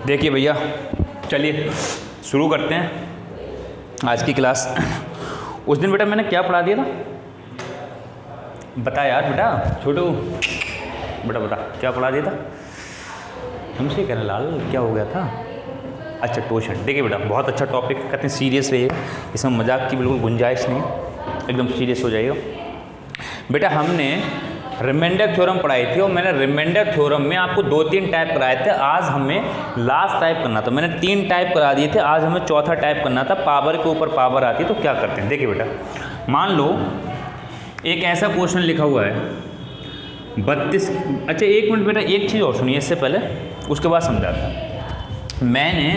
देखिए भैया, चलिए शुरू करते हैं आज की क्लास। उस दिन बेटा मैंने क्या पढ़ा दिया था, बता यार बेटा, छोटू बेटा बता क्या पढ़ा दिया था हमसे। कहना लाल क्या हो गया था? अच्छा टोशन। देखिए बेटा बहुत अच्छा टॉपिक, कहते हैं सीरियस रहिएगा, इसमें मजाक की बिल्कुल गुंजाइश नहीं, एकदम सीरियस हो जाइएगा। बेटा हमने रिमाइंडर थ्योरम पढ़ाई थी और मैंने रिमाइंडर थ्योरम में आपको 2-3 टाइप कराए थे। आज हमें लास्ट टाइप करना था, मैंने 3 टाइप करा दिए थे, आज हमें चौथा टाइप करना था। पावर के ऊपर पावर आती है तो क्या करते हैं, देखिए बेटा मान लो एक ऐसा क्वेश्चन लिखा हुआ है 32। अच्छा एक मिनट बेटा, एक चीज़ और सुनिए इससे पहले, उसके बाद समझाता। मैंने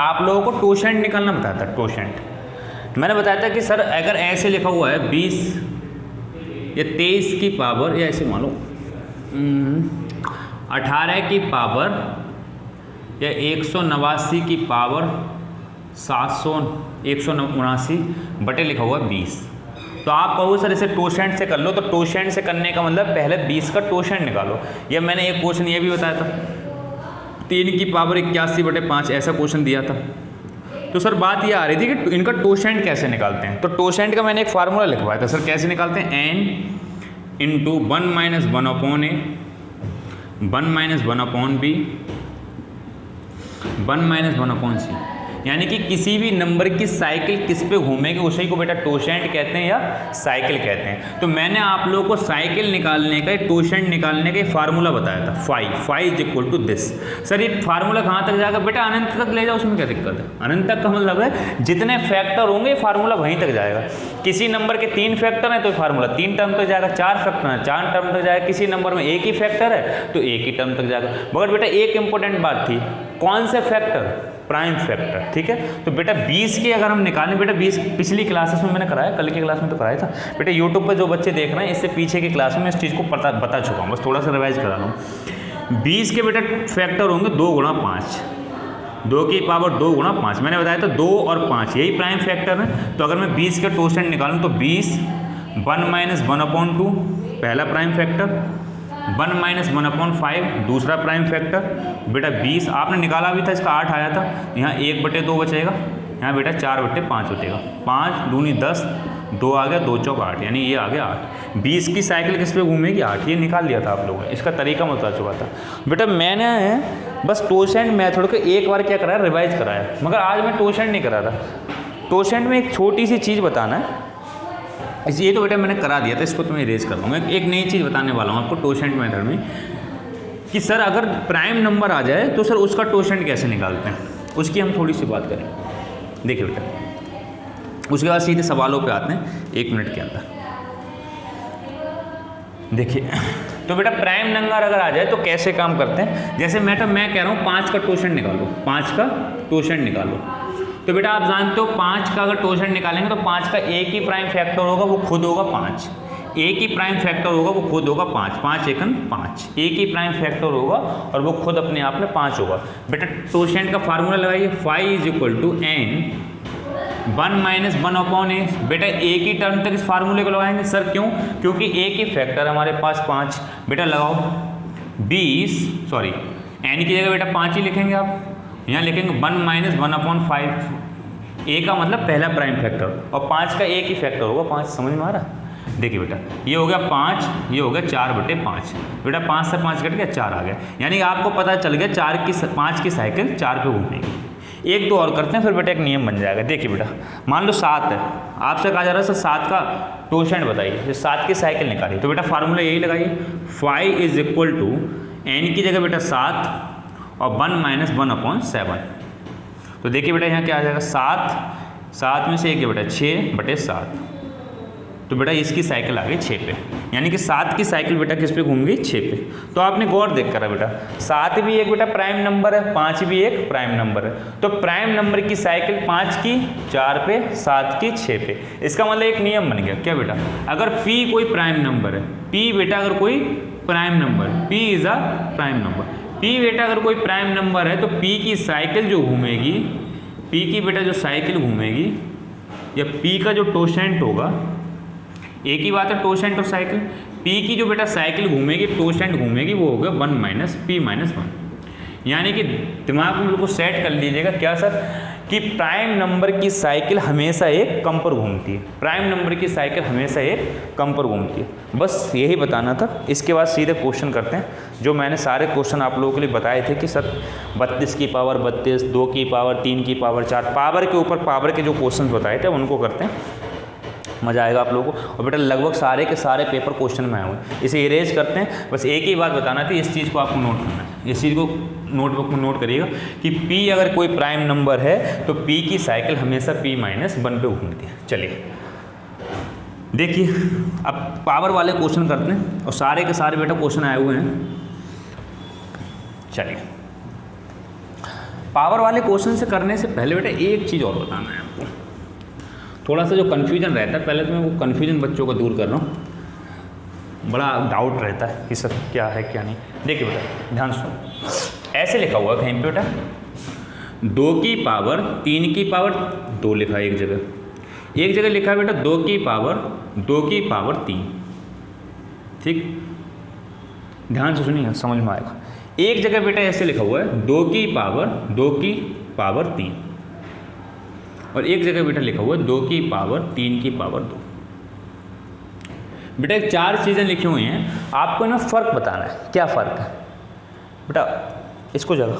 आप लोगों को टोशेंट निकालना बताया था। टोशेंट मैंने बताया था कि सर अगर ऐसे लिखा हुआ है 20 या 23 की पावर, या ऐसे मान लो 18 की पावर या 189 की पावर 179 बटे लिखा हुआ 20, तो आप कहो सर इसे टोशेंट से कर लो। तो टोशेंट से करने का मतलब पहले 20 का टोशेंट निकालो। या मैंने एक क्वेश्चन ये भी बताया था 3 की पावर 81 बटे 5, ऐसा क्वेश्चन दिया था। तो सर बात ये आ रही थी कि इनका टोशेंट कैसे निकालते हैं। तो टोशेंट का मैंने एक फार्मूला लिखवाया था सर, कैसे निकालते हैं, n into 1 minus 1 upon A, 1 minus 1 upon B, 1 minus 1 upon C. यानी कि किसी भी नंबर की साइकिल किस पे घूमेगी उसी को बेटा टोशेंट कहते हैं या साइकिल कहते हैं। तो मैंने आप लोगों को साइकिल निकालने का, टोशेंट निकालने का फार्मूला बताया था, phi is equal to this. Sir ये फार्मूला कहाँ तक जाएगा बेटा, अनंत तक ले जाओ, उसमें क्या दिक्कत है। अनंत तक का मतलब है जितने फैक्टर होंगे फार्मूला वहीं तक जाएगा। किसी नंबर के 3 फैक्टर हैं तो फार्मूला 3 टर्म तक जाएगा, 4 फैक्टर है 4 टर्म तक जाएगा, किसी नंबर में एक ही फैक्टर है तो एक ही टर्म तक जाएगा। मगर बेटा एक इंपॉर्टेंट बात थी, कौन से फैक्टर, प्राइम फैक्टर, ठीक है। तो बेटा 20 की अगर हम निकालें, बेटा 20 पिछली क्लासेस में मैंने कराया, कल की क्लास में तो कराया था बेटा। यूट्यूब पर जो बच्चे देख रहे हैं इससे पीछे की क्लास में इस चीज़ को बता चुका हूँ, बस थोड़ा सा रिवाइज करा लूँ। 20 के बेटा फैक्टर होंगे 2 गुणा 5, 2 की पावर 2 गुणा 5। मैंने बताया था 2 और 5 यही प्राइम फैक्टर है। तो अगर मैं 20 का टोशेंट निकालूँ तो 20 1 माइनस 1 अपॉन 2 पहला प्राइम फैक्टर, 1 माइनस 1 अपॉन 5 दूसरा प्राइम फैक्टर। बेटा 20 आपने निकाला भी था, इसका 8 आया था, यहाँ 1/2 बचेगा, यहाँ बेटा 4/5 बचेगा, 5 दूनी 10, 2 आ गया, 2 चौक 8, यानी ये आ गया 8। 20 की साइकिल किस पे घूमेगी, 8। ये निकाल लिया था आप लोगों ने, इसका तरीका मैं बता चुका था बेटा। मैंने बस टोशेंट मेथड को एक बार क्या कराया, रिवाइज कराया, मगर आज मैं टोशेंट नहीं करा रहा। टोशेंट में एक छोटी सी चीज़ बताना है, ये तो बेटा मैंने करा दिया था, इसको तो मैं इरेज कर लूँगा। एक नई चीज़ बताने वाला हूँ आपको टोशेंट मेथड में, कि सर अगर प्राइम नंबर आ जाए तो सर उसका टोशेंट कैसे निकालते हैं, उसकी हम थोड़ी सी बात करें। देखिए बेटा उसके बाद सीधे सवालों पे आते हैं 1 मिनट के अंदर। देखिए तो बेटा प्राइम नंबर अगर आ जाए तो कैसे काम करते हैं। जैसे मैं कह रहा हूँ 5 का टोशेंट निकालो, 5 का टोशेंट निकालो। तो बेटा आप जानते हो 5 का अगर टोशेंट निकालेंगे तो 5 का एक ही प्राइम फैक्टर होगा, वो खुद होगा 5। एक ही प्राइम फैक्टर होगा, वो खुद होगा 5, 5 एकन 5। एक ही प्राइम फैक्टर होगा और वो खुद अपने आप में 5 होगा। बेटा टोशेंट का फार्मूला लगाइए, phi is equal to n 1 minus 1 upon A. बेटा एक ही टर्म तक इस फार्मूले को लगाएंगे सर, क्यों, क्योंकि एक ही फैक्टर हमारे पास 5। बेटा लगाओ 20, सॉरी n की जगह बेटा 5 ही लिखेंगे आप, यहाँ लिखेंगे 1 माइनस 1 अपॉन 5। ए का मतलब पहला प्राइम फैक्टर और 5 का एक ही फैक्टर होगा 5। समझ में आ रहा? देखिए बेटा ये हो गया 5, ये हो गया 4/5। बेटा 5 से 5 कट गया, 4 आ गया, यानी आपको पता चल गया 5 की साइकिल 4 पे घूमेगी। 1-2 और करते हैं फिर बेटा एक नियम बन जाएगा। देखिए बेटा मान लो 7 है, आपसे कहा जा रहा है सर 7 का टोशेंट बताइए, जो 7 की साइकिल निकालिए। तो बेटा फार्मूला यही लगाइए, phi is equal to n की जगह बेटा 7 और 1 माइनस 1 अपॉन 7। तो देखिए बेटा यहाँ क्या आ जाएगा, 7 में से 1 बेटा 6/7। तो बेटा इसकी साइकिल आ गई 6 पे, यानी कि 7 की साइकिल बेटा किस पे घूम गई, 6 पे। तो आपने गौर देख करा बेटा 7 भी एक बेटा प्राइम नंबर है, 5 भी एक प्राइम नंबर है। तो प्राइम नंबर की साइकिल 5 की 4 पे, 7 की 6 पे। इसका मतलब एक नियम बन गया क्या बेटा, अगर P कोई प्राइम नंबर है, P बेटा अगर कोई prime number, P is a prime number, P बेटा अगर कोई प्राइम नंबर है तो P की साइकिल जो घूमेगी, P की बेटा जो साइकिल घूमेगी या P का जो टोशेंट होगा, एक ही बात है टोशेंट और साइकिल, P की जो बेटा साइकिल घूमेगी, टोशेंट घूमेगी, वो होगा 1 माइनस P माइनस 1। यानी कि दिमाग में बिल्कुल सेट कर लीजिएगा क्या सर, कि प्राइम नंबर की साइकिल हमेशा एक कम पर घूमती है, प्राइम नंबर की साइकिल हमेशा एक कम पर घूमती है। बस यही बताना था। इसके बाद सीधे क्वेश्चन करते हैं, जो मैंने सारे क्वेश्चन आप लोगों के लिए बताए थे कि सर 32 की पावर 32, 2 की पावर 3 की पावर 4, पावर के ऊपर पावर के जो क्वेश्चन बताए थे उनको करते हैं, मज़ा आएगा आप लोगों को। और बेटा लगभग सारे के सारे पेपर क्वेश्चन में आए हुए हैं। इसे इरेज करते हैं। बस एक ही बात बताना थी, इस चीज़ को आपको नोट करना है, इस चीज़ को नोटबुक में नोट करिएगा कि P अगर कोई प्राइम नंबर है तो P की साइकिल हमेशा P-1 पे घूमती है। चलिए देखिए, अब पावर वाले क्वेश्चन करते हैं और सारे के सारे बेटा क्वेश्चन आए हुए हैं। चलिए पावर वाले क्वेश्चन से करने से पहले बेटा एक चीज़ और बताना है आपको, थोड़ा सा जो कन्फ्यूजन रहता है, पहले तो मैं वो कन्फ्यूजन बच्चों को दूर कर रहा हूँ, बड़ा डाउट रहता है कि सर क्या है क्या नहीं। देखिए बेटा ध्यान सुनो, ऐसे लिखा हुआ है कहीं पे बेटा 2 की पावर 3 की पावर 2 लिखा है, एक जगह लिखा है बेटा 2 की पावर 3। ठीक, ध्यान से सुनिए समझ में आएगा। एक जगह बेटा ऐसे लिखा हुआ है 2 की पावर 3, और एक जगह बेटा लिखा हुआ है 2 की पावर 3 की पावर 2। बेटा 4 चीज़ें लिखी हुई हैं, आपको इनमें फ़र्क बताना है, क्या फ़र्क है बेटा, इसको जगह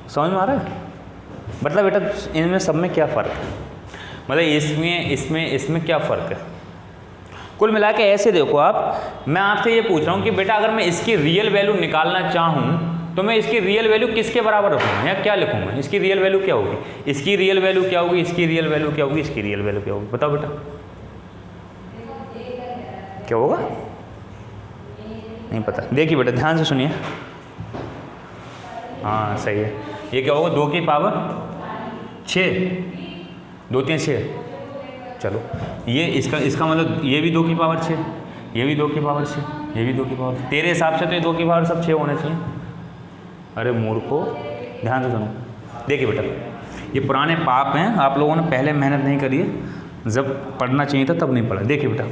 समझ में आ रहा है? मतलब बेटा इनमें सब में क्या फ़र्क है, मतलब इसमें क्या फ़र्क है। कुल मिला के ऐसे देखो आप, मैं आपसे ये पूछ रहा हूँ कि बेटा अगर मैं इसकी रियल वैल्यू निकालना चाहूँ तो मैं इसकी रियल वैल्यू किसके बराबर रखूँगा या क्या लिखूँगा, इसकी रियल वैल्यू क्या होगी, इसकी रियल वैल्यू क्या होगी, इसकी रियल वैल्यू क्या होगी, इसकी रियल वैल्यू क्या होगी, बताओ बेटा क्या होगा, नहीं पता। देखिए बेटा ध्यान से सुनिए, हाँ सही है, ये क्या होगा 2 की पावर 6, 2 3 6, चलो ये इसका मतलब ये भी 2 की पावर 6, ये भी 2 की पावर 6, ये भी 2 की पावर 6। तेरे हिसाब से तो ये 2 की पावर सब 6 होने चाहिए। अरे मूर्खो ध्यान से सुनो, देखिए बेटा ये पुराने पाप हैं, आप लोगों ने पहले मेहनत नहीं करी है, जब पढ़ना चाहिए था तब नहीं पढ़ा। देखिए बेटा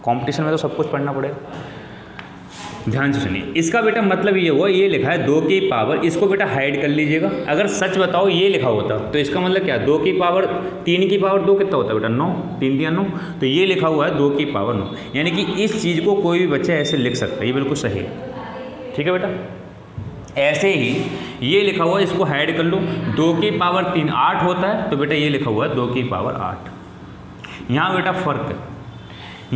कंपटीशन में तो सब कुछ पढ़ना पड़ेगा, ध्यान से सुनिए। इसका बेटा मतलब ये हुआ, ये लिखा है 2 की पावर, इसको बेटा हाइड कर लीजिएगा। अगर सच बताओ ये लिखा होता तो इसका मतलब क्या, 2 की पावर 3 की पावर 2 कितना होता है बेटा 9, 3 3 9, तो ये लिखा हुआ है 2 की पावर 9, यानी कि इस चीज़ को कोई भी बच्चा ऐसे लिख सकता है, ये बिल्कुल सही है। ठीक है बेटा, ऐसे ही ये लिखा हुआ है, इसको हाइड कर लो, 2 की पावर 3 8 होता है, तो बेटा ये लिखा हुआ है 2 की पावर 8। यहाँ बेटा फ़र्क है,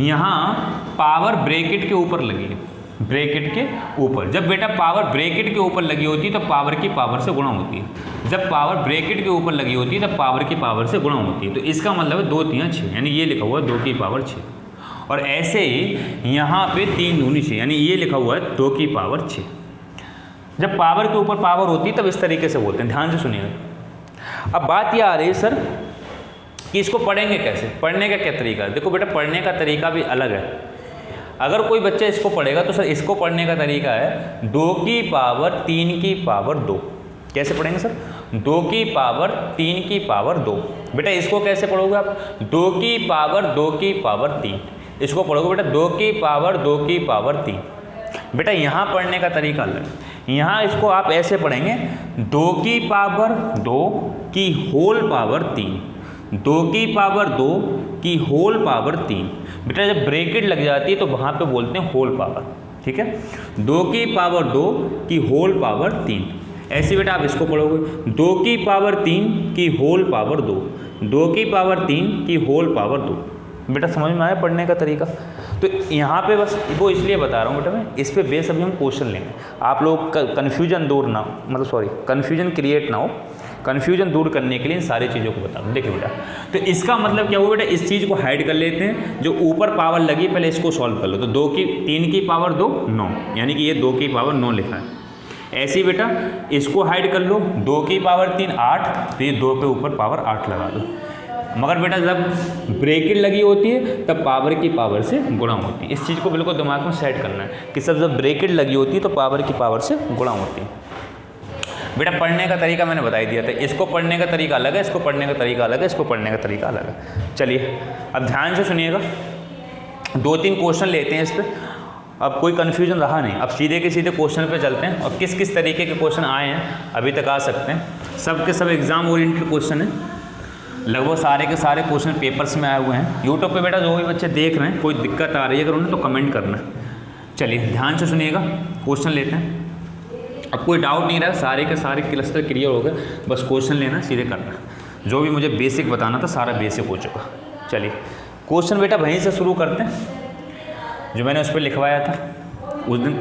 यहाँ पावर ब्रैकेट के ऊपर लगी है, ब्रैकेट के ऊपर। जब बेटा पावर ब्रैकेट के ऊपर लगी होती है तो पावर की पावर से गुणा होती है, जब पावर ब्रैकेट के ऊपर लगी होती है तब पावर की पावर से गुणा होती है। तो इसका मतलब है 2 3 6, यानी ये लिखा हुआ है 2 की पावर 6। और ऐसे ही यहाँ पे 3 दूनी 6, यानी ये लिखा हुआ है 2 की पावर 6। जब पावर के ऊपर पावर होती है तब इस तरीके से बोलते हैं, ध्यान से सुनिएगा। अब बात यह आ रही है सर कि इसको पढ़ेंगे कैसे, पढ़ने का क्या तरीका है। देखो बेटा पढ़ने का तरीका भी अलग है। अगर कोई बच्चा इसको पढ़ेगा तो सर इसको पढ़ने का तरीका है 2 की पावर 3 की पावर 2। कैसे पढ़ेंगे सर, 2 की पावर 3 की पावर 2। बेटा इसको कैसे पढ़ोगे आप, 2 की पावर 2 की पावर 3, इसको पढ़ोगे बेटा 2 की पावर 2 की पावर 3। बेटा यहाँ पढ़ने का तरीका अलग है, यहाँ इसको आप ऐसे पढ़ेंगे 2 की पावर 2 की होल पावर 3, 2 की पावर 2 की होल पावर 3। बेटा जब ब्रैकेट लग जाती है तो वहाँ पे बोलते हैं होल पावर। ठीक है, 2 की पावर 2 की होल पावर 3। ऐसे बेटा आप इसको पढ़ोगे 2 की पावर 3 की होल पावर 2, 2 की पावर 3 की होल पावर 2। बेटा समझ में आया पढ़ने का तरीका। तो यहाँ पे बस वो इसलिए बता रहा हूँ बेटा, मैं इस पे बेस अभी हम क्वेश्चन लेंगे, आप लोग का कन्फ्यूजन दूर ना हो, मतलब सॉरी कन्फ्यूजन क्रिएट ना हो, कन्फ्यूजन दूर करने के लिए इन सारी चीज़ों को बता दूँ। देखिए बेटा तो इसका मतलब क्या हुआ बेटा, इस चीज़ को हाइड कर लेते हैं, जो ऊपर पावर लगी पहले इसको सॉल्व कर लो। तो 2 की 3 की पावर 2 9, यानी कि ये 2 की पावर 9 लिखा है। ऐसे ही बेटा इसको हाइड कर लो, 2 की पावर 3 8, तो ये 2 पे ऊपर पावर 8 लगा दो। मगर बेटा जब ब्रैकेट लगी होती है तब पावर की पावर से गुणा होती है। इस चीज़ को बिल्कुल दिमाग में सेट करना है कि सब जब ब्रैकेट लगी होती है तो पावर की पावर से गुणा होती है। बेटा पढ़ने का तरीका मैंने बता ही दिया था, इसको पढ़ने का तरीका अलग है, इसको पढ़ने का तरीका अलग है, इसको पढ़ने का तरीका अलग है। चलिए अब ध्यान से सुनिएगा, 2 3 क्वेश्चन लेते हैं इस पर। अब कोई कन्फ्यूजन रहा नहीं, अब सीधे के सीधे क्वेश्चन पे चलते हैं और किस किस तरीके के क्वेश्चन आए हैं अभी तक आ सकते हैं। सब के सब एग्जाम ओरिएंटेड क्वेश्चन है, लगभग सारे के सारे क्वेश्चन पेपर्स में आए हुए हैं। यूट्यूब पे बेटा जो भी बच्चे देख रहे हैं, कोई दिक्कत आ रही है अगर उन्हें तो कमेंट करना। चलिए ध्यान से सुनिएगा, क्वेश्चन लेते हैं। अब कोई डाउट नहीं रहा, सारे के सारे क्लस्टर क्लियर हो गए, बस क्वेश्चन लेना सीधे करना। जो भी मुझे बेसिक बताना था सारा बेसिक हो चुका। चलिए क्वेश्चन बेटा वहीं से शुरू करते हैं जो मैंने उस पर लिखवाया था उस दिन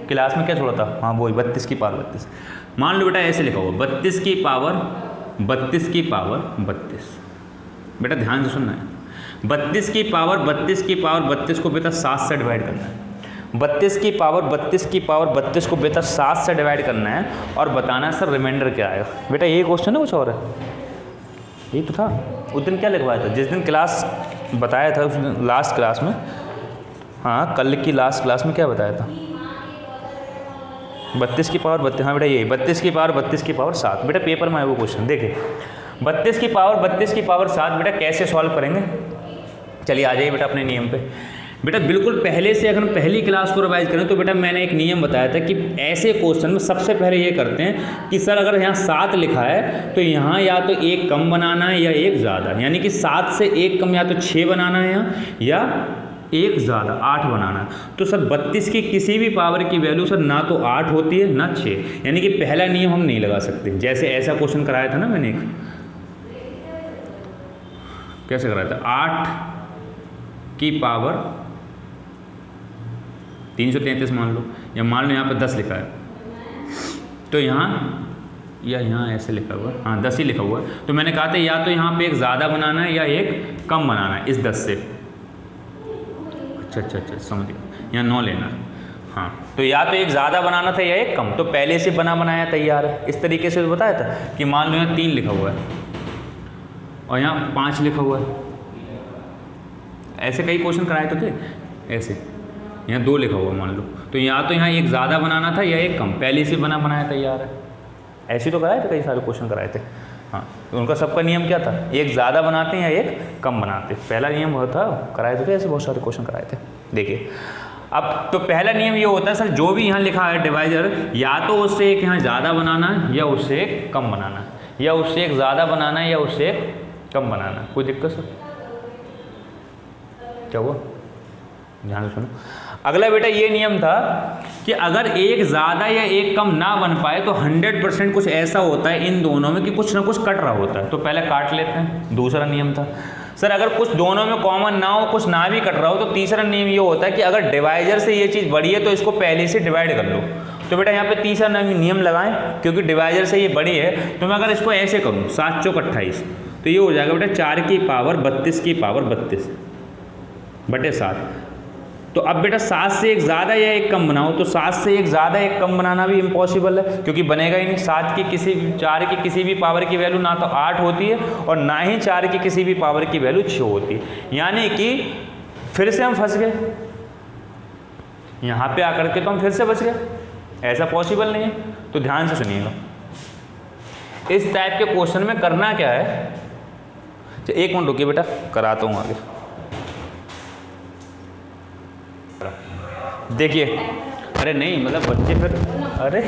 क्लास में। क्या छोड़ा था? हाँ वही 32 की पावर 32। मान लो बेटा ऐसे लिखा हुआ 32 की पावर 32 की पावर 32। बेटा ध्यान से सुनना है, 32 की पावर 32 की पावर 32 को बेटा 7 से डिवाइड करना है। 32 की पावर 32 की पावर 32 को बेटा 7 से डिवाइड करना है और बताना है सर रिमाइंडर क्या आएगा। बेटा ये क्वेश्चन है, कुछ और है? यही तो था उस दिन। क्या लिखवाया था जिस दिन क्लास बताया था उस दिन लास्ट क्लास में? हाँ कल की लास्ट क्लास में क्या बताया था? 32 की पावर 32। हाँ बेटा यही 32 की पावर 32 की पावर 7। बेटा पेपर में आया वो क्वेश्चन देखिए, 32 की पावर 32 की पावर 7 बेटा कैसे सॉल्व करेंगे। चलिए आ जाइए बेटा अपने नियम पे। बेटा बिल्कुल पहले से अगर हम पहली क्लास को रिवाइज करें तो बेटा मैंने एक नियम बताया था कि ऐसे क्वेश्चन में सबसे पहले ये करते हैं कि सर अगर यहाँ 7 लिखा है तो यहाँ या तो एक कम बनाना है या एक ज़्यादा, यानी कि 7 से एक कम या तो 6 बनाना है यहाँ, या एक ज़्यादा 8 बनाना है। तो सर 32 की किसी भी पावर की वैल्यू सर ना तो 8 होती है ना 6, यानी कि पहला नियम हम नहीं लगा सकते। जैसे ऐसा क्वेश्चन कराया था ना मैंने, एक कैसे कराया था, 8 की पावर 333 मान लो, या मान लो यहाँ पे 10 लिखा है तो यहाँ या यहाँ ऐसे लिखा हुआ है, हाँ 10 ही लिखा हुआ है। तो मैंने कहा था या तो यहाँ पे एक ज़्यादा बनाना है या एक कम बनाना है इस 10 से। अच्छा समझ गया, यहाँ 9 लेना है। हाँ तो या तो एक ज़्यादा बनाना था या एक कम, तो पहले से बना बनाया तैयार है। इस तरीके से बताया था कि मान लो यहाँ 3 लिखा हुआ है और यहाँ 5 लिखा हुआ है। ऐसे कई क्वेश्चन कराए तो थे ऐसे, यहाँ 2 लिखा हुआ मान लो, तो या तो यहाँ एक ज़्यादा बनाना था या एक कम, पहले से बना बनाया तैयार है। ऐसे तो कराए थे, कई सारे क्वेश्चन कराए थे। हाँ तो उनका सबका नियम क्या था, एक ज़्यादा बनाते हैं या एक कम बनाते। पहला नियम होता कराए थे, ऐसे बहुत सारे क्वेश्चन कराए थे। देखिए अब तो पहला नियम ये होता है सर जो भी यहाँ लिखा है डिवाइजर, या तो उससे एक यहाँ ज़्यादा बनाना है या उससे एक कम बनाना है, या उससे एक ज़्यादा बनाना है या उससे एक कम बनाना है। कोई दिक्कत सर? क्या हुआ? ध्यान से सुनो। अगला बेटा ये नियम था कि अगर एक ज़्यादा या एक कम ना बन पाए तो 100% कुछ ऐसा होता है इन दोनों में कि कुछ ना कुछ कट रहा होता है, तो पहले काट लेते हैं। दूसरा नियम था सर अगर कुछ दोनों में कॉमन ना हो, कुछ ना भी कट रहा हो, तो तीसरा नियम ये होता है कि अगर डिवाइजर से ये चीज़ बड़ी है तो इसको पहले से डिवाइड कर लो। तो बेटा यहाँ पे तीसरा नियम लगाएं, क्योंकि डिवाइजर से ये बड़ी है तो मैं अगर इसको ऐसे करूँ 7 चौक 28, तो ये हो जाएगा बेटा 4 की पावर 32 की पावर 32 बटे 7। तो अब बेटा 7 से एक ज़्यादा या एक कम बनाओ, तो 7 से एक ज़्यादा एक कम बनाना भी इम्पॉसिबल है, क्योंकि बनेगा ही नहीं। 4 की किसी भी पावर की वैल्यू ना तो 8 होती है और ना ही 4 की किसी भी पावर की वैल्यू 6 होती है, यानी कि फिर से हम फंस गए। यहाँ पे आकर के तो हम फिर से बच गए, ऐसा पॉसिबल नहीं है। तो ध्यान से सुनिएगा, इस टाइप के क्वेश्चन में करना क्या है। एक मिनट रुकिए बेटा, कराता हूँ आगे। देखिए अरे नहीं मतलब बच्चे फिर अरे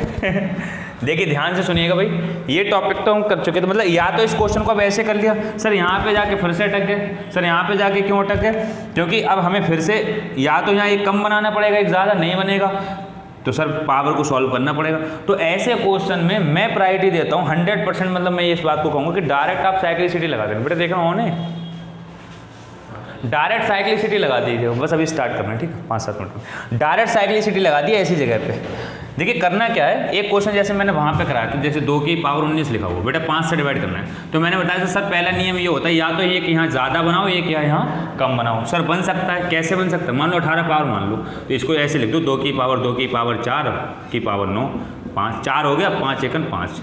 देखिए ध्यान से सुनिएगा भाई, ये टॉपिक तो हम कर चुके थे। मतलब या तो इस क्वेश्चन को अब ऐसे कर लिया सर, यहाँ पे जाके फिर से अटक गए सर, यहाँ पे जाके क्यों अटक गए, क्योंकि अब हमें फिर से या तो यहाँ एक कम बनाना पड़ेगा, एक ज़्यादा नहीं बनेगा, तो सर पावर को सॉल्व करना पड़ेगा। तो ऐसे क्वेश्चन में मैं प्रायोरिटी देता हूँ 100%। मतलब मैं इस बात को कहूँगा कि डायरेक्ट आप साइक्लिसिटी लगा देना। बेटा देखना होने डायरेक्ट साइक्लिसिटी लगा दीजिए, बस अभी स्टार्ट करना है, ठीक है 5-7 मिनट में डायरेक्ट साइक्लिसिटी लगा दी ऐसी जगह पे। देखिए करना क्या है, एक क्वेश्चन जैसे मैंने वहाँ पे कराया था, जैसे 2 की पावर 19 लिखा हुआ, बेटा 5 से डिवाइड करना है। तो मैंने बताया था सर पहला नियम ये होता है या तो एक यहाँ ज़्यादा बनाओ, एक यहाँ कम बनाओ। सर बन सकता है, कैसे बन सकता है, मान लो 18 पावर मान लो, तो इसको ऐसे लिख दो 2 की पावर 4 की पावर 9, 5 4 हो गया, 5 एकन 5,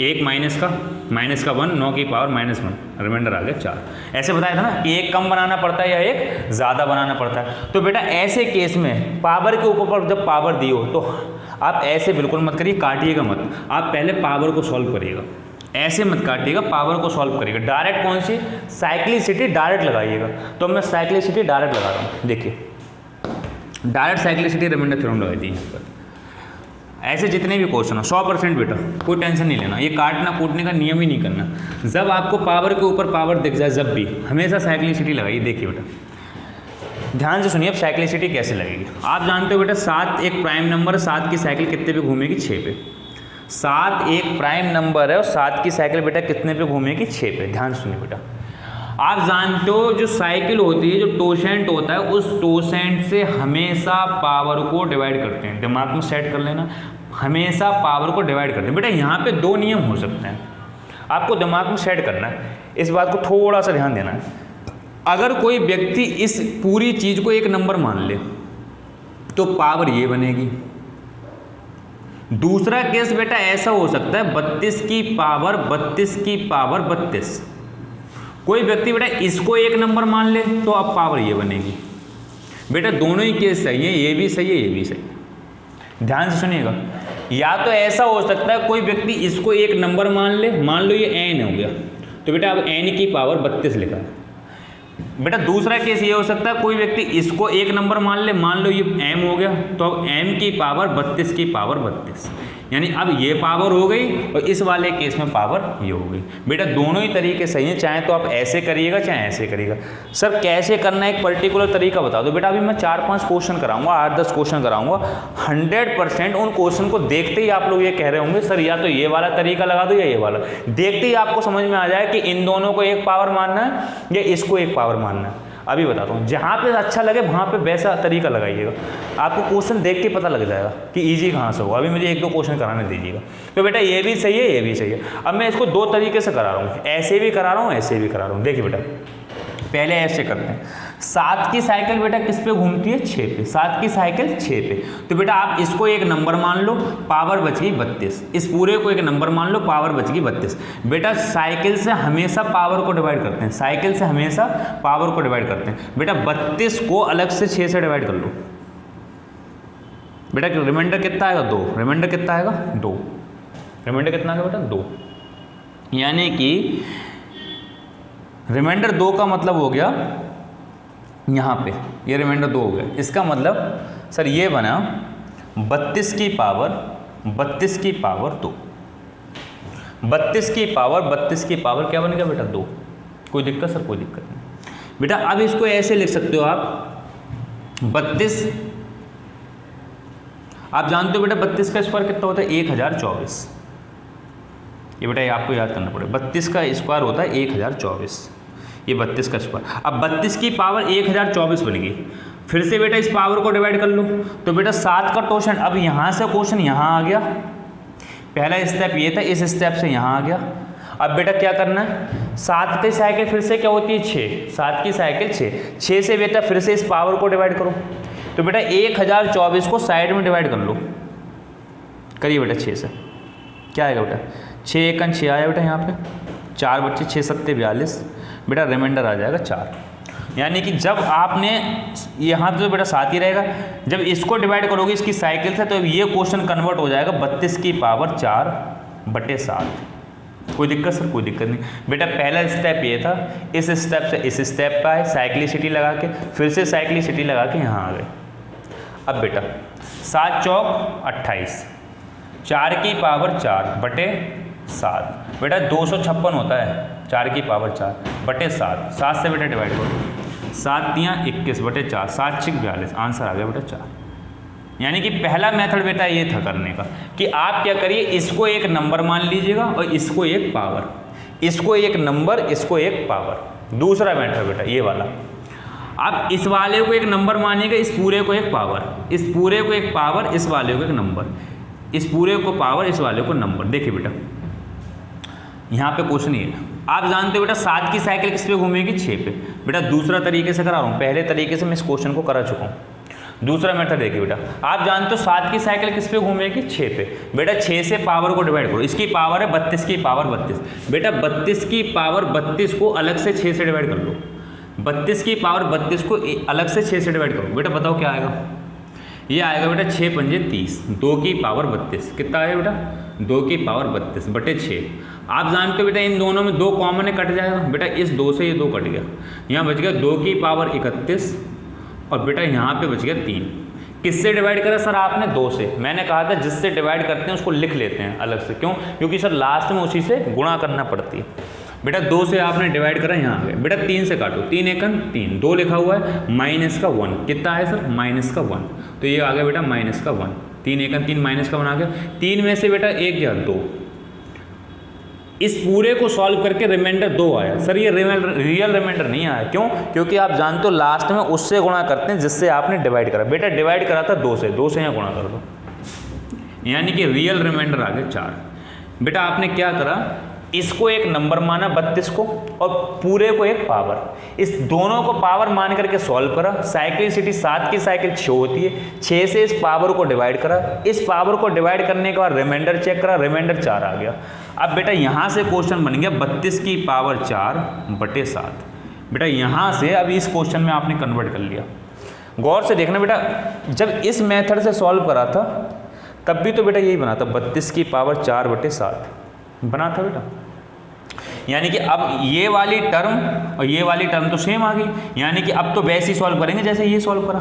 एक माइनस का 1, 9 की पावर -1, रिमाइंडर आ गया 4। ऐसे बताया था ना कि एक कम बनाना पड़ता है या एक ज़्यादा बनाना पड़ता है। तो बेटा ऐसे केस में पावर के ऊपर जब पावर दी हो तो आप ऐसे बिल्कुल मत करिए, काटिएगा मत, आप पहले पावर को सॉल्व करिएगा, ऐसे मत काटिएगा, पावर को सॉल्व करिएगा। डायरेक्ट कौन सी, साइक्लिसिटी डायरेक्ट लगाइएगा। तो मैं साइक्लिसिटी डायरेक्ट लगा रहा हूँ। देखिए डायरेक्ट साइक्लिसिटी रिमाइंडर थ्योरम लगाई थी यहाँ पर। ऐसे जितने भी क्वेश्चन हो 100% बेटा, कोई टेंशन नहीं लेना, ये काटना कूटने का नियम ही नहीं करना। जब आपको पावर के ऊपर पावर दिख जाए जब भी, हमेशा साइक्लिसिटी लगाइए। देखिए बेटा ध्यान से सुनिए, अब साइक्लिसिटी कैसे लगेगी। आप जानते हो बेटा 7 एक प्राइम नंबर है, 7 की साइकिल कितने पे घूमेगी, 6 पे। 7 एक प्राइम नंबर है और 7 की साइकिल बेटा कितने पे घूमेगी, 6 पे। ध्यान से सुनिए बेटा, आप जानते हो जो साइकिल होती है, जो टोसेंट होता है, उस टोसेंट से हमेशा पावर को डिवाइड करते हैं। दिमाग में सेट कर लेना, हमेशा पावर को डिवाइड करते हैं। बेटा यहाँ पे 2 नियम हो सकते हैं, आपको दिमाग में सेट करना है, इस बात को थोड़ा सा ध्यान देना है। अगर कोई व्यक्ति इस पूरी चीज को एक नंबर मान ले तो पावर ये बनेगी। दूसरा केस बेटा ऐसा हो सकता है 32 की पावर 32 की पावर 32। कोई व्यक्ति बेटा इसको एक नंबर मान ले तो अब पावर ये बनेगी। बेटा दोनों ही केस सही है, ये भी सही है, ये भी सही है। ध्यान से सुनिएगा, या तो ऐसा हो सकता है कोई व्यक्ति इसको एक नंबर मान ले, मान लो ये n हो गया, तो बेटा अब n की पावर 32 लिखा है। बेटा दूसरा केस ये हो सकता है कोई व्यक्ति इसको एक नंबर मान ले, मान लो ये m हो गया, तो अब m की पावर 32 की पावर 32, यानी अब ये पावर हो गई और इस वाले केस में पावर ये हो गई। बेटा दोनों ही तरीके सही हैं, चाहे तो आप ऐसे करिएगा चाहे ऐसे करिएगा। सर कैसे करना है एक पर्टिकुलर तरीका बता दो। बेटा अभी मैं 4-5 क्वेश्चन कराऊंगा, 8-10 क्वेश्चन कराऊंगा। 100% उन क्वेश्चन को देखते ही आप लोग ये कह रहे होंगे सर या तो ये वाला तरीका लगा दो या ये वाला। देखते ही आपको समझ में आ जाए कि इन दोनों को एक पावर मानना है या इसको एक पावर मानना है। अभी बताता हूँ, जहाँ पे अच्छा लगे वहाँ पे वैसा तरीका लगाइएगा, आपको क्वेश्चन देख के पता लग जाएगा कि इजी कहाँ से होगा। अभी मुझे 1-2 क्वेश्चन कराने दीजिएगा। तो बेटा ये भी सही है, ये भी सही है। अब मैं इसको 2 तरीके से करा रहा हूँ, ऐसे भी करा रहा हूँ, ऐसे भी करा रहा हूँ। देखिए बेटा पहले ऐसे करते हैं। 7 की साइकिल बेटा किस पे घूमती है, 6 पे। 7 की साइकिल 6 पे, तो बेटा आप इसको एक नंबर मान लो, पावर बच गई 32। इस पूरे को एक नंबर मान लो, पावर बच गई 32। बेटा साइकिल से हमेशा पावर को डिवाइड करते हैं, साइकिल से हमेशा पावर को डिवाइड करते हैं। बेटा 32 को अलग से 6 से डिवाइड कर लो। बेटा रिमाइंडर कितना आएगा, 2। रिमाइंडर कितना आएगा, 2। रिमाइंडर कितना आएगा बेटा, 2। यानी कि रिमाइंडर 2 का मतलब हो गया यहाँ पे, ये रिमाइंडर 2 हो गया। इसका मतलब सर ये बना 32 की पावर 32 की पावर 2। 32 की पावर 32 की पावर क्या बन गया बेटा, 2। कोई दिक्कत सर, कोई दिक्कत नहीं। बेटा अब इसको ऐसे लिख सकते हो आप 32, आप जानते हो बेटा 32 का स्क्वायर कितना होता है, 1024। ये बेटा ये आपको याद करना पड़ेगा, 32 का स्क्वायर होता है 1024, ये 32 का स्क्वायर। अब 32 की पावर 1024 बन गई। फिर से बेटा इस पावर को डिवाइड कर लो, तो बेटा 7 का टोशन, अब यहाँ से क्वेश्चन यहाँ आ गया। पहला स्टेप ये था, इस स्टेप से यहाँ आ गया। अब बेटा क्या करना है, 7 की साइकिल फिर से क्या होती है, 6। 7 की साइकिल 6 से बेटा फिर से इस पावर को डिवाइड करो, तो बेटा 1024 को साइड में डिवाइड कर लो। करिए बेटा 6 से क्या आएगा बेटा, 6 1 6 आया बेटा, यहाँ पे 4 बच्चे 6 7 42। बेटा रिमाइंडर आ जाएगा 4। यानी कि जब आपने यहाँ तो बेटा 7 ही रहेगा, जब इसको डिवाइड करोगे इसकी साइकिल से, तो ये क्वेश्चन कन्वर्ट हो जाएगा 32 की पावर 4/7। कोई दिक्कत सर, कोई दिक्कत नहीं। बेटा पहला स्टेप ये था, इस स्टेप से इस स्टेप पे आए, साइक्लिसिटी लगा के, फिर से साइक्लिसिटी लगा के यहाँ आ गए। अब बेटा 7 चौक 28, 4 की पावर 4/7। बेटा 256 होता है, 4 की पावर 4/7। 7 से बेटा डिवाइड करो, 7 तियाँ 21/4, 7 6 42, आंसर आ गया बेटा 4। यानी कि पहला मेथड बेटा ये था करने का कि आप क्या करिए, इसको एक नंबर मान लीजिएगा और इसको एक पावर, इसको एक नंबर, इसको एक पावर। दूसरा मेथड बेटा ये वाला, आप इस वाले को एक नंबर मानिएगा, इस पूरे को एक पावर, इस पूरे को एक पावर, इस वाले को एक नंबर, इस पूरे को पावर, इस वाले को नंबर। देखिए बेटा यहाँ पे क्वेश्चन ये है, आप जानते हो बेटा 7 की साइकिल किस पे घूमेगी, 6 पे। बेटा दूसरा तरीके से करा रहा हूँ, पहले तरीके से मैं इस क्वेश्चन को करा चुका हूँ। दूसरा मेथड देखिए बेटा, आप जानते हो 7 की साइकिल किस पे घूमेगी, 6 पे। बेटा 6 से पावर को डिवाइड करो, इसकी पावर है 32 की पावर 32। बेटा 32 की पावर 32 को अलग से 6 से डिवाइड कर लो, 32 की पावर 32 को अलग से 6 से डिवाइड करो। बेटा बताओ क्या आएगा, ये आएगा बेटा 6 पंजे 30, 2 की पावर 32। कितना आएगा बेटा, 2 की पावर 32/6। आप जानते हो बेटा इन दोनों में 2 कॉमन है, कट जाएगा। बेटा इस 2 से ये 2 कट गया, यहाँ बच गया 2 की पावर 31 और बेटा यहाँ पे बच गया 3। किससे डिवाइड करा सर आपने? 2 से। मैंने कहा था जिससे डिवाइड करते हैं उसको लिख लेते हैं अलग से, क्यों? क्योंकि सर लास्ट में उसी से गुणा करना पड़ती है। बेटा 2 से आपने डिवाइड करा, यहाँ आ गया। बेटा 3 से काटो, 3 एकन 3, 2 लिखा हुआ है, माइनस का 1 कितना है सर? माइनस का 1, तो ये आ गया बेटा माइनस का 1। 3 एकन 3 माइनस का 1 आ गया। 3 में से बेटा 1 गया 2। इस पूरे को सॉल्व करके रिमाइंडर 2 आया। सर ये रियल रिमाइंडर नहीं आया, क्यों? क्योंकि आप जानते हो लास्ट में उससे गुणा करते हैं जिससे आपने डिवाइड करा। बेटा डिवाइड करा था 2 से, 2 से यहाँ गुणा कर दो, यानी कि रियल रिमाइंडर आ गया 4। बेटा आपने क्या करा, इसको एक नंबर माना 32 को, और पूरे को एक पावर। इस दोनों को पावर मान करके सॉल्व करा। साइक्लिसिटी 7 की साइकिल 6 होती है, 6 से इस पावर को डिवाइड करा। इस पावर को डिवाइड करने के बाद रिमाइंडर चेक करा, रिमाइंडर 4 आ गया। अब बेटा यहाँ से क्वेश्चन बन गया 32 की पावर 4/7। बेटा यहाँ से अब इस क्वेश्चन में आपने कन्वर्ट कर लिया। गौर से देखना बेटा, जब इस मेथड से सॉल्व करा था तब भी तो बेटा यही बना था, 32 की पावर 4/7 बना था बेटा। यानी कि अब ये वाली टर्म और ये वाली टर्म तो सेम आ गई, यानी कि अब तो वैसे ही सॉल्व करेंगे जैसे ये सॉल्व करा।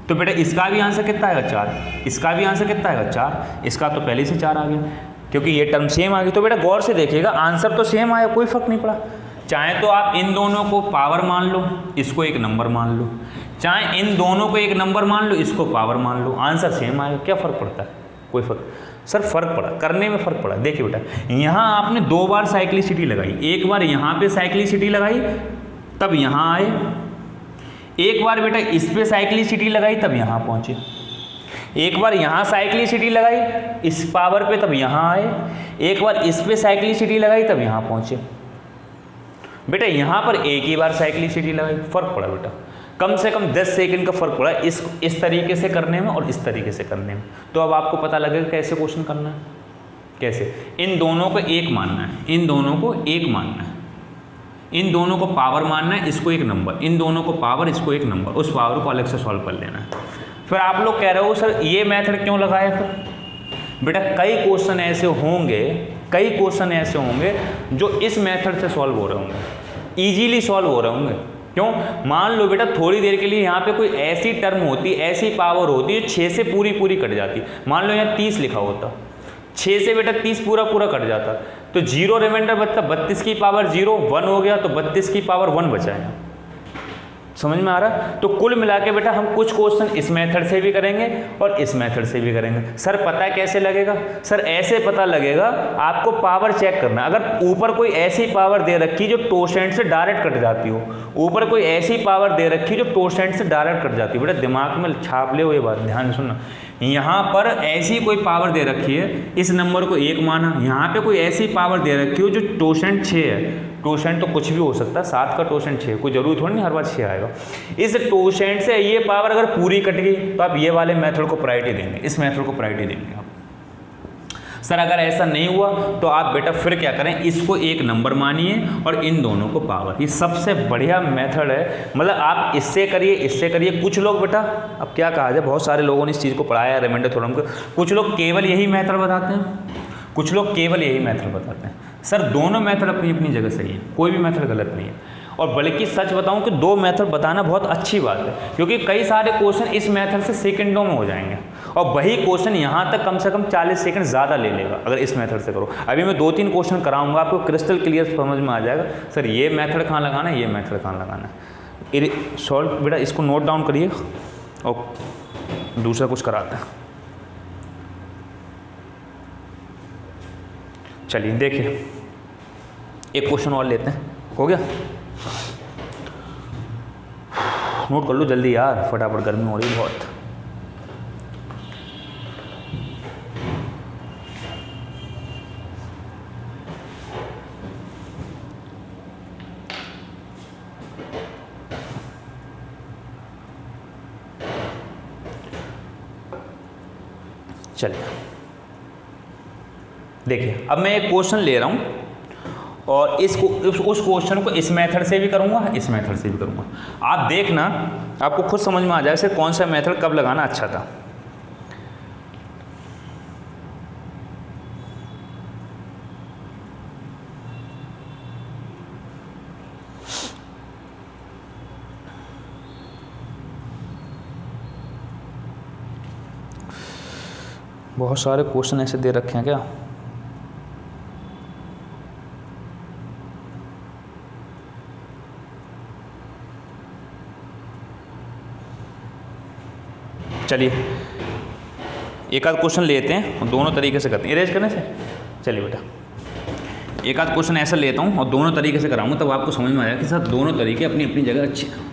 तो बेटा इसका भी आंसर कितना आएगा? 4। इसका भी आंसर कितना आएगा? 4। इसका तो पहले से 4 आ गया, क्योंकि ये टर्म सेम आ गई। तो बेटा गौर से देखिएगा, आंसर तो सेम आया, कोई फर्क नहीं पड़ा। चाहे तो आप इन दोनों को पावर मान लो, इसको एक नंबर मान लो, चाहे इन दोनों को एक नंबर मान लो, इसको पावर मान लो, आंसर सेम आएगा। क्या फ़र्क पड़ता है? कोई फर्क सर फ़र्क पड़ा, करने में फ़र्क पड़ा। देखिए बेटा यहाँ आपने 2 बार साइक्लिसिटी लगाई, एक बार यहाँ पे साइक्लिसिटी लगाई तब यहाँ आए, एक बार बेटा इस पे साइक्लिसिटी लगाई तब यहाँ पहुँचे, एक बार यहाँ साइक्लिसिटी लगाई इस पावर पे तब यहाँ आए, एक बार इस पे साइक्लिसिटी लगाई तब यहाँ पहुँचे। बेटा यहाँ पर एक ही बार साइक्लिसिटी लगाई, फ़र्क पड़ा बेटा, कम से कम 10 सेकंड का फ़र्क पड़ा इस तरीके से करने में और इस तरीके से करने में। तो अब आपको पता लगेगा कैसे क्वेश्चन करना है। कैसे? इन दोनों को एक मानना है, इन दोनों को एक मानना है, इन दोनों को पावर मानना है, इसको एक नंबर, इन दोनों को पावर, इसको एक नंबर, उस पावर को अलग से सॉल्व कर लेना है। फिर आप लोग कह रहे हो सर ये मेथड क्यों लगाया? फिर बेटा कई क्वेश्चन ऐसे होंगे जो इस मेथड से सॉल्व हो रहे होंगे, ईजीली सॉल्व हो रहे होंगे। क्यों? मान लो बेटा थोड़ी देर के लिए यहाँ पे कोई ऐसी टर्म होती, ऐसी पावर होती है 6 से पूरी कट जाती। मान लो यहाँ 30 लिखा होता, 6 से बेटा 30 पूरा कट जाता, तो 0 रिमाइंडर बचता, 32 की पावर 0 1 हो गया, तो 32 की पावर 1 बचा है। समझ में आ रहा है? तो कुल मिला के बेटा हम कुछ क्वेश्चन इस मेथड से भी करेंगे और इस मेथड से भी करेंगे। सर पता कैसे लगेगा? सर ऐसे पता लगेगा, आपको पावर चेक करना। अगर ऊपर कोई ऐसी पावर दे रखी जो टोसेंट से डायरेक्ट कट जाती हो, ऊपर कोई ऐसी पावर दे रखी जो टोसेंट से डायरेक्ट कट जाती है, बेटा दिमाग में छाप ले हो ये बात, ध्यान से सुनना। यहाँ पर ऐसी कोई पावर दे रखी है, इस नंबर को 1 माना, यहाँ पे कोई ऐसी पावर दे रखी हो जो टोसेंट 6 है। टोसेंट तो कुछ भी हो सकता है, 7 का टोसेंट 6, कोई जरूरी थोड़ी नहीं हर बार 6 आएगा। इस टोसेंट से ये पावर अगर पूरी कट गई तो आप ये वाले मेथड को प्रायोरिटी देंगे, इस मेथड को प्रायोरिटी देंगे आप। सर अगर ऐसा नहीं हुआ तो आप बेटा फिर क्या करें, इसको एक नंबर मानिए और इन दोनों को पावर। ये सबसे बढ़िया मेथड है, मतलब आप इससे करिए। कुछ लोग बेटा, अब क्या कहा जाए, बहुत सारे लोगों ने इस चीज़ को पढ़ाया है रिमाइंडर थ्योरम को, कुछ लोग केवल यही मेथड बताते हैं, कुछ लोग केवल यही मेथड बताते हैं। सर दोनों मेथड अपनी अपनी जगह सही है, कोई भी मेथड गलत नहीं है। और बल्कि सच बताऊं कि 2 मेथड बताना बहुत अच्छी बात है, क्योंकि कई सारे क्वेश्चन इस मेथड से सेकंडों में हो जाएंगे और वही क्वेश्चन यहाँ तक कम से कम 40 सेकंड ज़्यादा ले लेगा अगर इस मेथड से करो। अभी मैं 2-3 क्वेश्चन कराऊंगा, आपको क्रिस्टल क्लियर समझ में आ जाएगा सर ये मेथड कहाँ लगाना है, ये मेथड कहाँ लगाना है। सॉल्व बेटा इसको नोट डाउन करिए और दूसरा कुछ कराते हैं। चलिए देखिए एक क्वेश्चन और लेते हैं, हो गया? नोट कर लो जल्दी यार, फटाफट, गर्मी हो रही है बहुत। चलिए देखिए, अब मैं एक क्वेश्चन ले रहा हूँ और उस क्वेश्चन को इस मेथड से भी करूँगा, इस मेथड से भी करूँगा। आप देखना, आपको खुद समझ में आ जाएगा सर कौन सा मेथड कब लगाना अच्छा था। बहुत सारे क्वेश्चन ऐसे दे रखे हैं क्या? चलिए एक आध क्वेश्चन लेते हैं और दोनों तरीके से करते हैं, इरेज करने से। चलिए बेटा एक आध क्वेश्चन ऐसा लेता हूँ और दोनों तरीके से कराऊंगा, तब आपको समझ में आएगा कि सर दोनों तरीके अपनी अपनी जगह अच्छे हैं।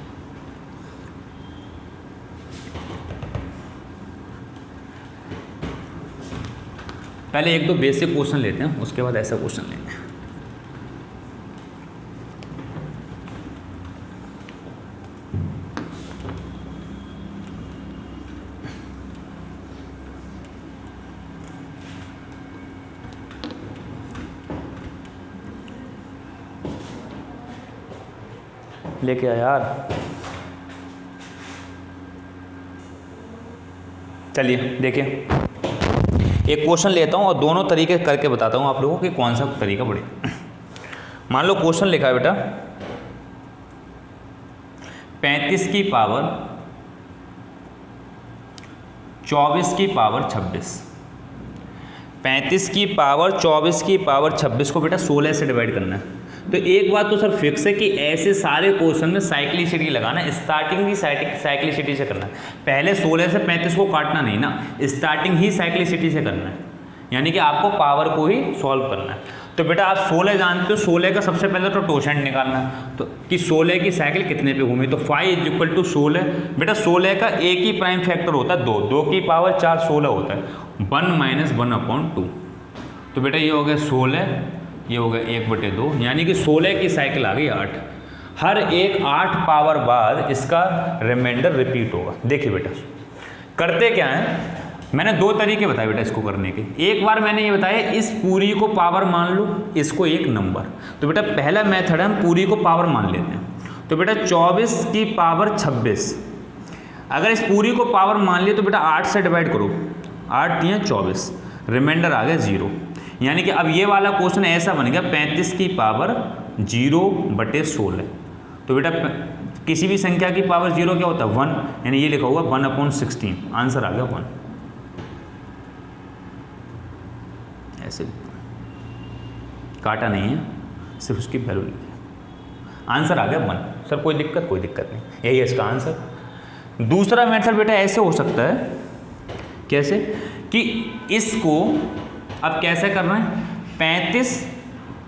पहले एक दो बेसिक क्वेश्चन लेते हैं, उसके बाद ऐसा क्वेश्चन लेंगे। लेके आ यार। चलिए देखिए एक क्वेश्चन लेता हूँ और दोनों तरीके करके बताता हूँ आप लोगों को कि कौन सा तरीका बढ़िया। मान लो क्वेश्चन लिखा है बेटा 35 की पावर 24 की पावर 26। 35 की पावर 24 की पावर 26 को बेटा 16 से डिवाइड करना है। तो एक बात तो सर फिक्स है कि ऐसे सारे क्वेश्चन में साइक्लिसिटी लगाना, स्टार्टिंग ही साइक्लिसिटी से करना है। पहले 16 से 35 को काटना नहीं ना, स्टार्टिंग ही साइक्लिसिटी से करना है, यानी कि आपको पावर को ही सॉल्व करना है। तो बेटा आप 16 जानते हो, 16 का सबसे पहले तो टोशेंट निकालना है, तो कि 16 की साइकिल कितने पे घूमी, तो 5 = 16। बेटा 16 का एक ही प्राइम फैक्टर होता है 2, 2 की पावर 4 16 होता है, 1 - 1/2। तो बेटा ये हो गया 16, ये हो गया 1/2, यानी कि 16 की साइकिल आ गई 8। हर एक 8 पावर बाद इसका रिमाइंडर रिपीट होगा। देखिए बेटा करते क्या है, मैंने दो तरीके बताए बेटा इसको करने के। एक बार मैंने ये बताया इस पूरी को पावर मान लो, इसको एक नंबर। तो बेटा पहला मेथड है हम पूरी को पावर मान लेते हैं। तो बेटा 24 की पावर 26, अगर इस पूरी को पावर मान लिया तो बेटा 8 से डिवाइड करो, 8 × 24, रिमाइंडर आ गया 0। यानी कि अब ये वाला क्वेश्चन ऐसा बन गया 35 की पावर 0/16। तो बेटा किसी भी संख्या की पावर 0 क्या होता है 1, यानी ये लिखा होगा 1/16, आंसर आ गया 1। ऐसे काटा नहीं है, सिर्फ उसकी वैल्यू लिखी, आंसर आ गया 1। सर कोई दिक्कत नहीं, यही है इसका आंसर। दूसरा मेथड बेटा ऐसे हो सकता है, कैसे कि इसको अब कैसे करना है, 35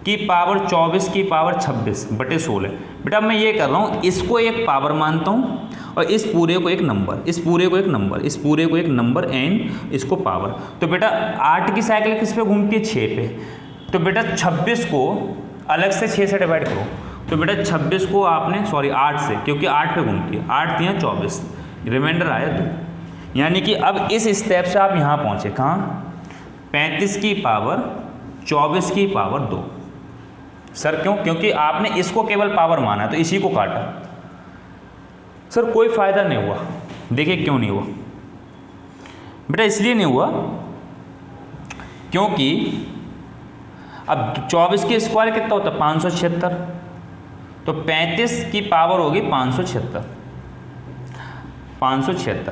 की पावर 24 की पावर 26/16। बेटा मैं ये कर रहा हूँ, इसको एक पावर मानता हूँ और इस पूरे को एक नंबर, इस पूरे को एक नंबर, इस पूरे को एक नंबर एंड इसको पावर। तो बेटा 8 की साइकिल किस पे घूमती है 6 पे। तो बेटा 26 को अलग से 6 से डिवाइड करो। तो बेटा 26 को आपने 8 से, क्योंकि 8 पे घूमती है, 8 × 24, रिमाइंडर आया 2। यानी कि अब इस स्टेप से आप यहाँ पहुँचे, कहाँ, 35 की पावर 24 की पावर 2। सर क्यों, क्योंकि आपने इसको केवल पावर माना तो इसी को काटा। सर कोई फायदा नहीं हुआ। देखिए क्यों नहीं हुआ बेटा, इसलिए नहीं हुआ क्योंकि अब 24 की स्क्वायर कितना होता है 576, तो 35 की पावर होगी 576।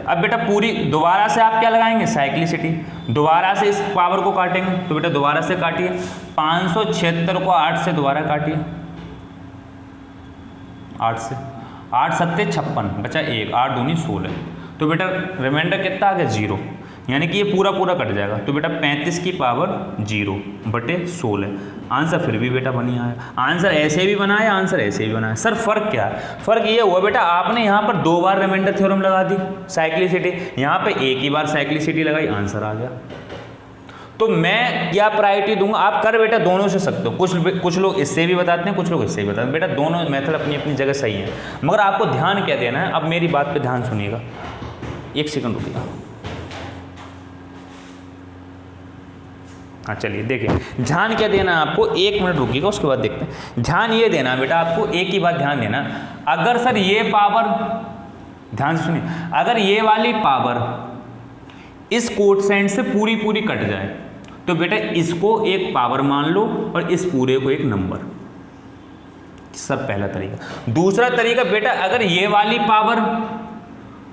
अब बेटा पूरी दोबारा से आप क्या लगाएंगे, साइक्लिसिटी, दोबारा से इस पावर को काटेंगे। तो बेटा दोबारा से काटिए, 576 को 8 से दोबारा काटिए, 8 से 8 × 7 = 56, बचा 1, 8 दूनी 16। तो बेटा रिमाइंडर कितना आ गया 0, यानी कि ये पूरा कट जाएगा। तो बेटा 35 की पावर 0/16, आंसर फिर भी बेटा बनी आया। आंसर ऐसे भी बना है, आंसर ऐसे भी बना है। सर फर्क क्या है, फर्क ये हुआ बेटा आपने यहाँ पर 2 बार रिमाइंडर थ्योरम लगा दी, साइक्लिसिटी, यहाँ पे एक ही बार साइक्लिसिटी लगाई, आंसर आ गया। तो मैं क्या प्रायोरिटी दूंगा, आप कर बेटा दोनों से सकते हो। कुछ लोग इससे भी बताते हैं, कुछ लोग इससे भी बताते हैं। बेटा दोनों मेथड अपनी अपनी जगह सही है, मगर आपको ध्यान क्या देना है, अब मेरी बात पे ध्यान सुनिएगा, 1 सेकंड रुकिएगा। हाँ चलिए देखिए, ध्यान क्या देना है आपको, 1 मिनट रुकिएगा, उसके बाद देखते हैं। ध्यान ये देना बेटा आपको, एक ही बात ध्यान देना, अगर सर ये पावर, ध्यान से सुनिए, अगर ये वाली पावर इस कोएफिशिएंट से पूरी कट जाए तो बेटा इसको एक पावर मान लो और इस पूरे को एक नंबर। सर पहला तरीका। दूसरा तरीका बेटा, अगर ये वाली पावर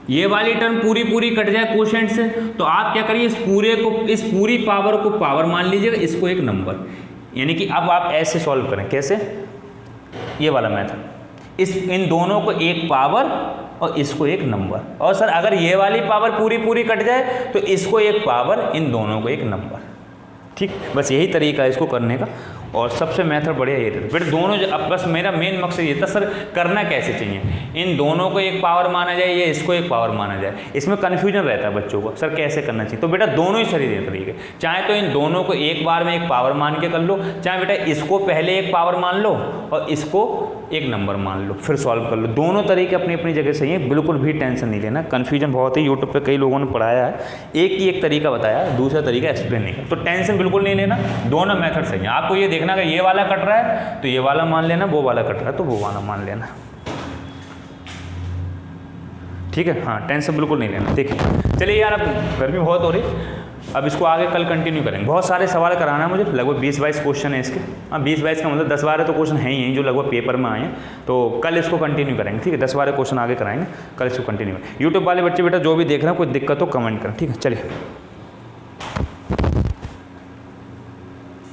ये वाली टर्म पूरी पूरी कट जाए कोशेंट से, तो आप क्या करिए, इस पूरी पावर को पावर मान लीजिएगा, इसको एक नंबर। यानी कि अब आप ऐसे सॉल्व करें, कैसे, ये वाला मेथड, इन दोनों को एक पावर और इसको एक नंबर। और सर अगर ये वाली पावर पूरी पूरी कट जाए तो इसको एक पावर, इन दोनों को एक नंबर। ठीक, बस यही तरीका है इसको करने का, और सबसे मेथड बढ़िया ये था। फिर दोनों अब बस मेरा मेन मकसद ये था सर करना कैसे चाहिए, इन दोनों को एक पावर माना जाए या इसको एक पावर माना जाए, इसमें कन्फ्यूजन रहता है बच्चों को, सर कैसे करना चाहिए। तो बेटा दोनों ही सही है तरीके, चाहे तो इन दोनों को एक बार में एक पावर मान के कर लो, चाहे बेटा इसको पहले एक पावर मान लो और इसको एक नंबर मान लो, फिर सॉल्व कर लो। दोनों तरीके अपनी अपनी जगह सही है, बिल्कुल भी टेंशन नहीं लेना। कन्फ्यूजन बहुत है, यूट्यूब पे कई लोगों ने पढ़ाया है, एक ही एक तरीका बताया, दूसरा तरीका एक्सप्लेन नहीं किया, तो टेंशन बिल्कुल नहीं लेना, दोनों मेथड सही है। आपको ये देखना कि ये वाला कट रहा है तो ये वाला मान लेना, वो वाला कट रहा है तो वो वाला मान लेना, ठीक है। हाँ, टेंशन बिल्कुल नहीं लेना। देखिए चलिए यार, अब गर्मी बहुत हो रही, अब इसको आगे कल कंटिन्यू करेंगे। बहुत सारे सवाल कराना है मुझे, लगभग 20-22 क्वेश्चन है इसके। हाँ 20-22 का मतलब 10-12 तो क्वेश्चन है ही जो लगभग पेपर में आए हैं, तो कल इसको कंटिन्यू करेंगे, ठीक है। 10-12 क्वेश्चन आगे कराएंगे, कल इसको कंटिन्यू करेंगे। यूट्यूब वाले बच्चे बेटा जो भी देख रहे हैं कोई दिक्कत हो कमेंट करें, ठीक है। चलिए।